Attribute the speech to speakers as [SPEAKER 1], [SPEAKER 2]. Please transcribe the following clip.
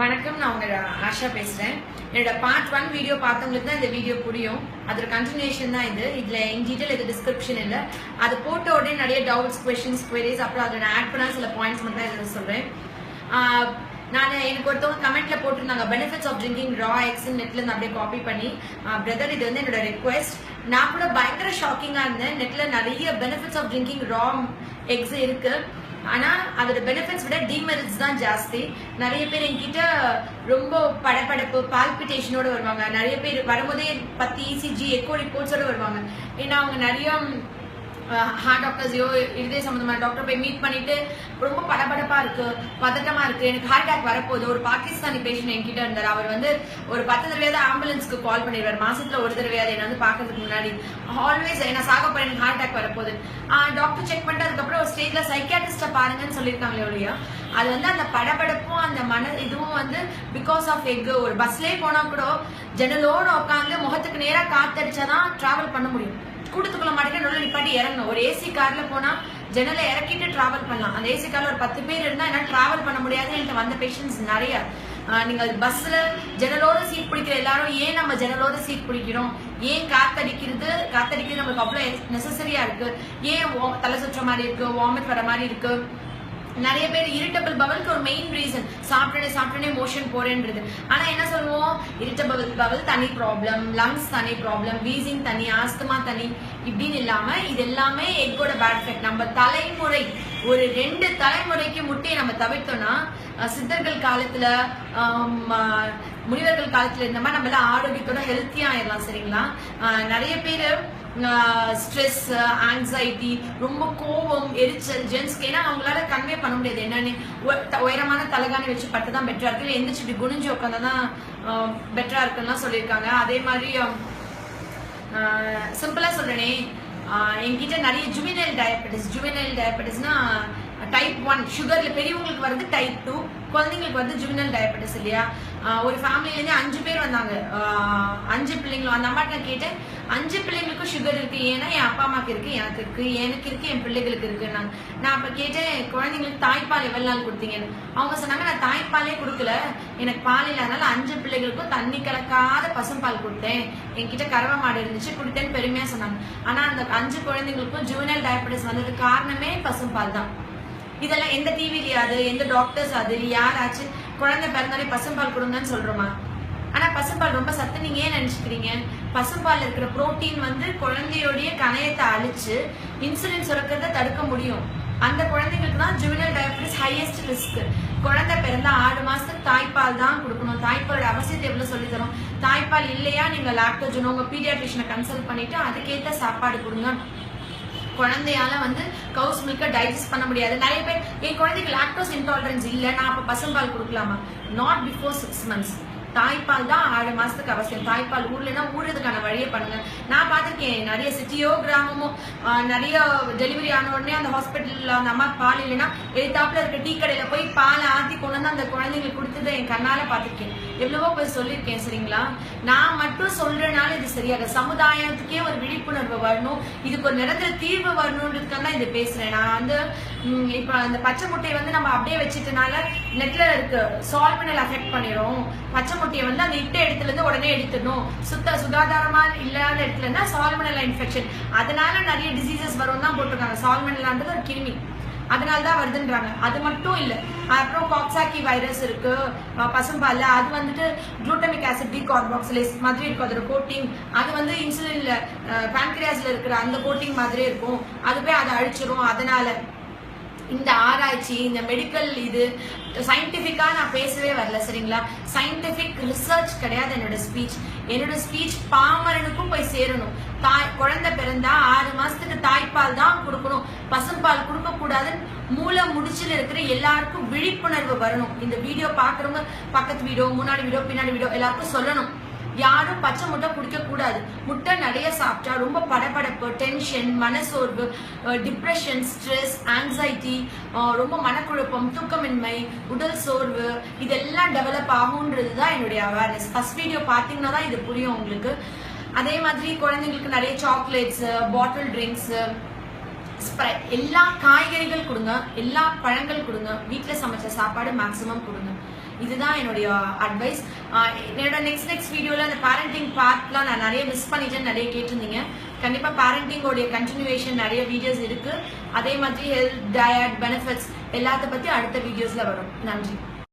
[SPEAKER 1] வணக்கம், நான் உங்க ஆஷா பேசுறேன். என்னோட பார்ட் 1 வீடியோ பார்த்தவங்களுக்கு தான் இந்த வீடியோ புரியும். அதோட கண்டினியூஷன் தான் இது. இதுல இன் டீடைல் இது டிஸ்கிரிப்ஷன் இல்ல. அது போட்ட உடனே நிறைய டவுட்ஸ், क्वेश्चंस, queries அப்புறம் அதை நான் ஆட் பண்ண சில பாயிண்ட்ஸ் மட்டும் தான் இதில் சொல்றேன். நான் எனக்கு ஒருத்தவங்க கமெண்ட்ல போட்டிருந்தாங்க benefits of drinking raw eggs நெட்ல இருந்து அப்படியே காப்பி பண்ணி, பிரதர் இது வந்து என்னோட ரெக்வெஸ்ட். நான் கூட பயங்கர ஷாக்கிங்கா இருந்தேன். நெட்ல நிறைய benefits of drinking raw eggs இருக்கு. ஆனா அதோட பெனிஃபிட்ஸ் விட டிமெரிட்ஸ் தான் ஜாஸ்தி. நிறைய பேர் என்கிட்ட ரொம்ப படபடப்பு பால்பிட்டேஷனோட வருவாங்க. நிறைய பேர் வரும்போதே 10 ECG எக்கோ ரிப்போர்ட்ஸோட வருவாங்க. ஏன்னா அவங்க நிறைய ஹார்ட் டாக்டர்ஸையோ இதே சம்பந்தமான டாக்டர் போய் மீட் பண்ணிட்டு ரொம்ப படபடப்பா இருக்கு, பதட்டமா இருக்கு, எனக்கு ஹார்ட் அட்டாக் வரப்போகுது. ஒரு பாகிஸ்தானி பேஷண்ட் என்கிட்ட இருந்தார். அவர் வந்து ஒரு 10 தடவையாவது ஆம்புலன்ஸ்க்கு கால் பண்ணிடுவார், மாசத்துல ஒரு தடவையாவது என்ன வந்து பாக்குறதுக்கு முன்னாடி. ஆல்வேஸ் என்ன சாக போறேன், எனக்கு ஹார்ட் அட்டாக் வரப்போகுது. டாக்டர் செக் பண்ணிட்டு அதுக்கப்புறம் ஒரு ஸ்டேஜ்ல சைக்கியாட்ரிஸ்ட பாருங்கன்னு சொல்லியிருக்காங்களே ஒழியா, அது வந்து அந்த படபடப்பும் அந்த இதுவும் வந்து பிகாஸ் ஆஃப் எக். ஒரு பஸ்லயே போனா கூட ஜன்னலோட உட்காந்து முகத்துக்கு நேரா காத்தடிச்சாதான் டிராவல் பண்ண முடியும். கூட்டத்துக்குள்ள மாட்டேங்க நல்லா நிப்பாட்டி இறங்கணும். ஒரு ஏசி கார்ல போனா ஜன்னலை இறக்கிட்டு டிராவல் பண்ணலாம். அந்த ஏசி கார்ல ஒரு 10 பேர் இருந்தா என்ன டிராவல் பண்ண முடியாது. என்கிட்ட வந்த பேஷன்ஸ் நிறைய. நீங்க பஸ்ல ஜன்னலோட சீட் பிடிக்கிற எல்லாரும் ஏன் நம்ம ஜன்னலோட சீட் பிடிக்கிறோம், ஏன் காத்தடிக்கிறது நம்மளுக்கு அவ்வளவு நெசசரியா இருக்கு, ஏன் தலை சுற்ற மாதிரி இருக்கு, வாமிட் வர மாதிரி இருக்கு. நிறைய பேர் இரிட்டபிள் பவலுக்கு ஒரு மெயின் ரீசன் சாப்பிட்டே மோஷன் போறேன்றது. ஆனா என்ன சொல்லுவோம், இரிட்டபிள் பவல் தனி ப்ராப்ளம், லங்ஸ் தனி ப்ராப்ளம், வீசிங் தனி, ஆஸ்துமா தனி, இப்படின்னு இல்லாம இது எல்லாமே எக்கோட பேட் எஃபெக்ட். நம்ம தலைமுறை ஒரு 2 தலைமுறைக்கு முட்டையை நம்ம தவிர்த்தோம்னா சித்தர்கள் காலத்துல முனிவர்கள் காலத்துல இந்த மாதிரி நம்ம எல்லாம் ஆரோக்கியத்தோட ஹெல்த்தியா ஆயிடலாம். சரிங்களா? நிறைய பேரு ஸ்ட்ரெஸ், ஆங்ஸைட்டி, ரொம்ப கோபம், எரிச்சல் ஜென்ஸ்க்கு ஏன்னா அவங்களால கன்வே பண்ண முடியாது என்னன்னு. உயரமான தலகாணி வச்சு பட்டுதான் பெட்டரா இருக்கு, இல்லை எந்திரிச்சு இப்படி குனிஞ்சு உட்காந்துதான் பெட்டரா இருக்குன்னா சொல்லியிருக்காங்க. அதே மாதிரி சிம்பிளா சொல்றேனே, என்கிட்ட நிறைய ஜுவினைல் டயபெட்டிஸ்னா டைப் 1 சுகர்ல பெரியவங்களுக்கு வருது, டைப் 2 குழந்தைங்களுக்கு வந்து ஜுவினல் டயபெட்டிஸ் இல்லையா. ஒரு ஃபேமிலில இருந்து 5 பேர் வந்தாங்க, 5 பிள்ளைங்களும். அந்த அம்மாட்ட கேட்டேன், 5 பிள்ளைங்களுக்கும் சுகர் இருக்கு, ஏன்னா என் அப்பா அம்மாக்கு இருக்கு, எனக்கு இருக்கு, என் பிள்ளைகளுக்கு இருக்கு. நான் அப்ப கேட்டேன், குழந்தைங்களுக்கு தாய்ப்பால் எவ்வளவு நாள் கொடுத்தீங்கன்னு. அவங்க சொன்னாங்க, நான் தாய்ப்பாலே கொடுக்கல, எனக்கு பால் இல்லாதனால 5 பிள்ளைகளுக்கும் தண்ணி கலக்காத பசும்பால் கொடுத்தேன், என்கிட்ட கறவை மாடு இருந்துச்சு கொடுத்தேன்னு பெருமையா சொன்னாங்க. ஆனா அந்த 5 குழந்தைங்களுக்கும் ஜுவினல் டயபெட்டிஸ் வந்தது காரணமே பசும்பால் தான். இதெல்லாம் எந்த டிவிலயாவது, எந்த டாக்டர்ஸ் அது யாராச்சும் குழந்தை பிறந்தாலே பசும்பால் கொடுங்கன்னு சொல்றோமா? ஆனா பசும்பால் ரொம்ப சத்து. நீங்க ஏன் நினைச்சுக்கிறீங்க? பசும்பால் இருக்கிற புரோட்டீன் வந்து குழந்தையோடைய கணையத்தை அழிச்சு இன்சுலின் சுரக்கிறத தடுக்க முடியும். அந்த குழந்தைங்களுக்கு தான் ஜுவினல் டயபெட்டிஸ் ஹையஸ்ட் ரிஸ்க். குழந்தை பிறந்தா 6 மாசத்துக்கு தாய்ப்பால் தான் கொடுக்கணும். தாய்ப்பாலோட அவசியத்தை எவ்வளவு சொல்லி தரும். தாய்ப்பால் இல்லையா, நீங்க லாக்டோஜனோ உங்க பீடியாட்ரிஷனை கன்சல்ட் பண்ணிட்டு அதுக்கேற்ற சாப்பாடு கொடுங்க. குழந்தையால வந்து கவுஸ் மில்க டைஜஸ்ட் பண்ண முடியாது. நிறைய பேர் என் குழந்தைக்கு லாக்டோஸ் இன்டாலரன்ஸ் இல்ல, நான் அப்ப பசும்பால் கொடுக்கலாமா? Not before 6 months. தாய்ப்பால் தான் 6 மாசத்துக்கு அவசியம். தாய்ப்பால் ஊர்லன்னா ஊறதுக்கான வழியை பண்ணுங்க. நான் பார்த்திருக்கேன், நிறைய சிட்டியோ கிராமமோ நிறைய டெலிவரி ஆன உடனே அந்த ஹாஸ்பிட்டல்ல அந்த அம்மா பால் இல்லைன்னா எழுத்தாப்புல இருக்க டீ கடையில போய் பாலை ஆத்தி கொண்டு வந்து அந்த குழந்தைங்களுக்கு கொடுத்ததை என் கண்ணால பார்த்திருக்கேன். எவ்வளவோ போய் சொல்லியிருக்கேன். சரிங்களா? நான் மட்டும் சொல்றதுனால இது சரியாக சமுதாயத்துக்கே ஒரு விழிப்புணர்வு வரணும், இதுக்கு ஒரு நிரந்தர தீர்வு வரணும்ன்றதுக்காக தான் இது பேசுறேன். நான் வந்து இப்ப அந்த பச்சை முட்டையை வந்து நம்ம அப்படியே வச்சுட்டனால நெட்ல இருக்கு சால்மனல் அஃபெக்ட் பண்ணிடும். பச்சை முட்டையை வந்து அந்த இட்ட இடத்துல இருந்து உடனே எடுத்துடணும். சுகாதாரமா இல்லாத இடத்துல இருந்தா சால்மனல் இன்ஃபெக்ஷன், அதனால நிறைய டிசீசஸ் வரும் தான் போட்டிருக்காங்க. சால்மனலான்றது ஒரு கிருமி, அதனாலதான் வருதுன்றாங்க. அது மட்டும் இல்ல, அப்புறம் காக்சாக்கி வைரஸ் இருக்கு பசும்பால்ல. அது வந்துட்டு குளுட்டமிக் ஆசிட் டீகார்பாக்சிலேஸ் மாதிரி இருக்கும் அதோட கோட்டிங். அது வந்து இன்சுலின்ல பான்கிரியாஸ்ல இருக்கிற அந்த கோட்டிங் மாதிரியே இருக்கும், அது போய் அதை அழிச்சிரும். அதனால இந்த ஆராய்ச்சி, இந்த மெடிக்கல் இது சயின்டிபிக்கா நான் பேசவே வரல. சரிங்களா? சயின்டிபிக் ரிசர்ச் கிடையாது என்னோட ஸ்பீச் பாமரனுக்கும் போய் சேரணும். குழந்தை பிறந்தா 6 மாசத்துக்கு தாய்ப்பால் தான் கொடுக்கணும், பசும்பால் கொடுக்க கூடாதுன்னு மூளை முடிச்சுல இருக்கிற எல்லாருக்கும் விழிப்புணர்வு வரணும். இந்த வீடியோ பாக்குறவங்க பக்கத்து வீடியோ, முன்னாடி வீடியோ, பின்னாடி வீடியோ எல்லாருக்கும் சொல்லணும். யாரும் பச்சை முட்டை குடிக்க கூடாது. முட்டை நிறைய சாப்பிட்டா ரொம்ப படபடப்பு, டென்ஷன், மனசோர்வு, டிப்ரெஷன், ஸ்ட்ரெஸ், ஆங்ஸைட்டி, ரொம்ப மனக்குழப்பம், தூக்கமின்மை, உடல் சோர்வு இதெல்லாம் டெவலப் ஆகும்ன்றது தான் என்னுடைய அவேர்னஸ். ஃபர்ஸ்ட் வீடியோ பார்த்தீங்கன்னா தான் இது புரியும் உங்களுக்கு. அதே மாதிரி குழந்தைங்களுக்கு நிறைய சாக்லேட்ஸ், பாட்டில் ட்ரிங்க்ஸ், எல்லா காய்கறிகள் கொடுங்க, எல்லா பழங்கள் கொடுங்க, வீட்டில் சமைச்ச சாப்பாடு மேக்சிமம் கொடுங்க. இதுதான் என்னுடைய அட்வைஸ். என்னோட நெக்ஸ்ட் வீடியோல அந்த பேரண்டிங் பார்ட்லாம் நான் நிறைய மிஸ் பண்ணிட்டேன்னு நிறைய கேட்டிருந்தீங்க. கண்டிப்பா பேரண்டிங்கோடைய கண்டினியூவேஷன் நிறைய வீடியோஸ் இருக்கு. அதே மாதிரி ஹெல்த், டயட், பெனிஃபிட்ஸ் எல்லாத்த பத்தி அடுத்த வீடியோஸ்ல வரும். நன்றி.